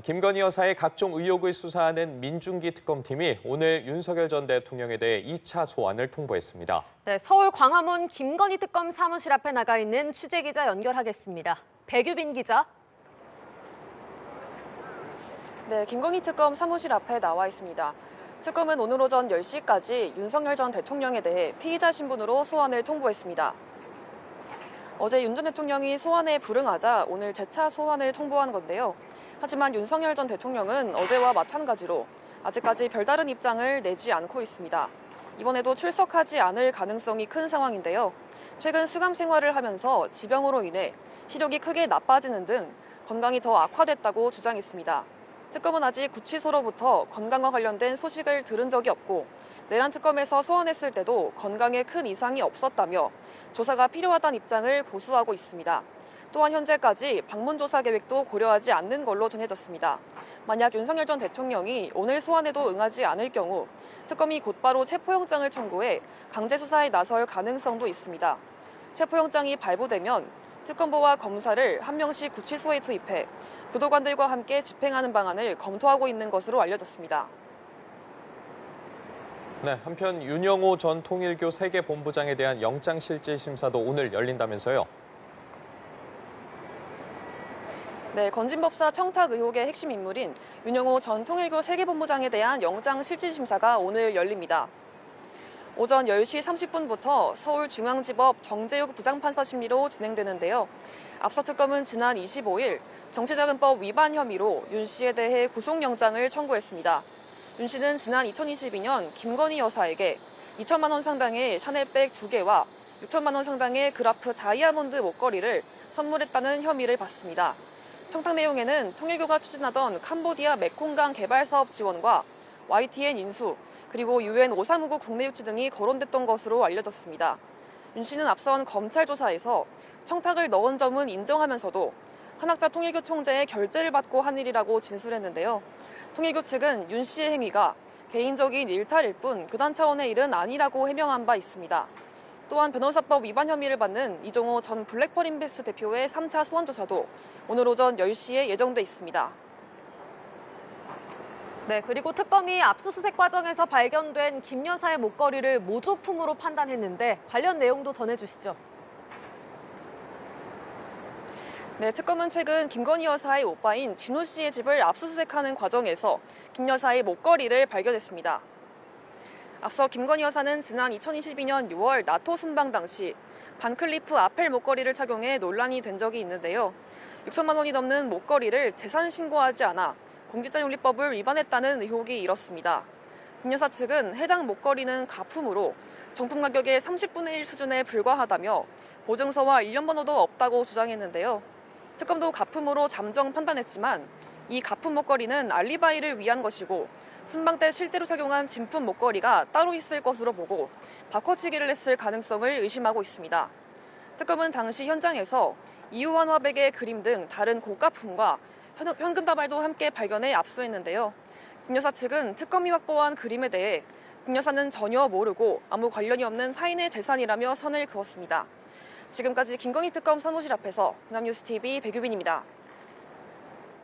김건희 여사의 각종 의혹을 수사하는 민중기 특검팀이 오늘 윤석열 전 대통령에 대해 2차 소환을 통보했습니다. 네, 서울 광화문 김건희 특검 사무실 앞에 나가 있는 취재기자 연결하겠습니다. 백유빈 기자. 네, 김건희 특검 사무실 앞에 나와 있습니다. 특검은 오늘 오전 10시까지 윤석열 전 대통령에 대해 피의자 신분으로 소환을 통보했습니다. 어제 윤 전 대통령이 소환에 불응하자 오늘 재차 소환을 통보한 건데요. 하지만 윤석열 전 대통령은 어제와 마찬가지로 아직까지 별다른 입장을 내지 않고 있습니다. 이번에도 출석하지 않을 가능성이 큰 상황인데요. 최근 수감 생활을 하면서 지병으로 인해 시력이 크게 나빠지는 등 건강이 더 악화됐다고 주장했습니다. 특검은 아직 구치소로부터 건강과 관련된 소식을 들은 적이 없고 내란 특검에서 소환했을 때도 건강에 큰 이상이 없었다며 조사가 필요하다는 입장을 고수하고 있습니다. 또한 현재까지 방문 조사 계획도 고려하지 않는 걸로 전해졌습니다. 만약 윤석열 전 대통령이 오늘 소환에도 응하지 않을 경우 특검이 곧바로 체포영장을 청구해 강제 수사에 나설 가능성도 있습니다. 체포영장이 발부되면 특검보와 검사를 한 명씩 구치소에 투입해 교도관들과 함께 집행하는 방안을 검토하고 있는 것으로 알려졌습니다. 네, 한편 윤영호 전 통일교 세계본부장에 대한 영장실질심사도 오늘 열린다면서요. 네, 건진법사 청탁 의혹의 핵심 인물인 윤영호 전 통일교 세계본부장에 대한 영장실질심사가 오늘 열립니다. 오전 10시 30분부터 서울중앙지법 정재욱 부장판사 심리로 진행되는데요. 앞서 특검은 지난 25일 정치자금법 위반 혐의로 윤 씨에 대해 구속영장을 청구했습니다. 윤 씨는 지난 2022년 김건희 여사에게 2천만 원 상당의 샤넬백 2개와 6천만 원 상당의 그라프 다이아몬드 목걸이를 선물했다는 혐의를 받습니다. 청탁 내용에는 통일교가 추진하던 캄보디아 메콩강 개발 사업 지원과 YTN 인수, 그리고 UN 5359 국내 유치 등이 거론됐던 것으로 알려졌습니다. 윤 씨는 앞선 검찰 조사에서 청탁을 넣은 점은 인정하면서도 한학자 통일교 총재의 결재를 받고 한 일이라고 진술했는데요. 통일교 측은 윤 씨의 행위가 개인적인 일탈일 뿐 교단 차원의 일은 아니라고 해명한 바 있습니다. 또한 변호사법 위반 혐의를 받는 이종호 전 블랙펄인베스트 대표의 3차 소환 조사도 오늘 오전 10시에 예정돼 있습니다. 네, 그리고 특검이 압수수색 과정에서 발견된 김 여사의 목걸이를 모조품으로 판단했는데 관련 내용도 전해주시죠. 네, 특검은 최근 김건희 여사의 오빠인 진호 씨의 집을 압수수색하는 과정에서 김 여사의 목걸이를 발견했습니다. 앞서 김건희 여사는 지난 2022년 6월 나토 순방 당시 반클리프 아펠 목걸이를 착용해 논란이 된 적이 있는데요. 6천만 원이 넘는 목걸이를 재산 신고하지 않아 공직자윤리법을 위반했다는 의혹이 일었습니다. 김 여사 측은 해당 목걸이는 가품으로 정품 가격의 30분의 1 수준에 불과하다며 보증서와 일련번호도 없다고 주장했는데요. 특검도 가품으로 잠정 판단했지만 이 가품 목걸이는 알리바이를 위한 것이고 순방 때 실제로 착용한 진품 목걸이가 따로 있을 것으로 보고 바꿔치기를 했을 가능성을 의심하고 있습니다. 특검은 당시 현장에서 이우환 화백의 그림 등 다른 고가품과 현금 다발도 함께 발견해 압수했는데요. 김 여사 측은 특검이 확보한 그림에 대해 김 여사는 전혀 모르고 아무 관련이 없는 타인의 재산이라며 선을 그었습니다. 지금까지 김건희 특검 사무실 앞에서 연합뉴스TV 백유빈입니다.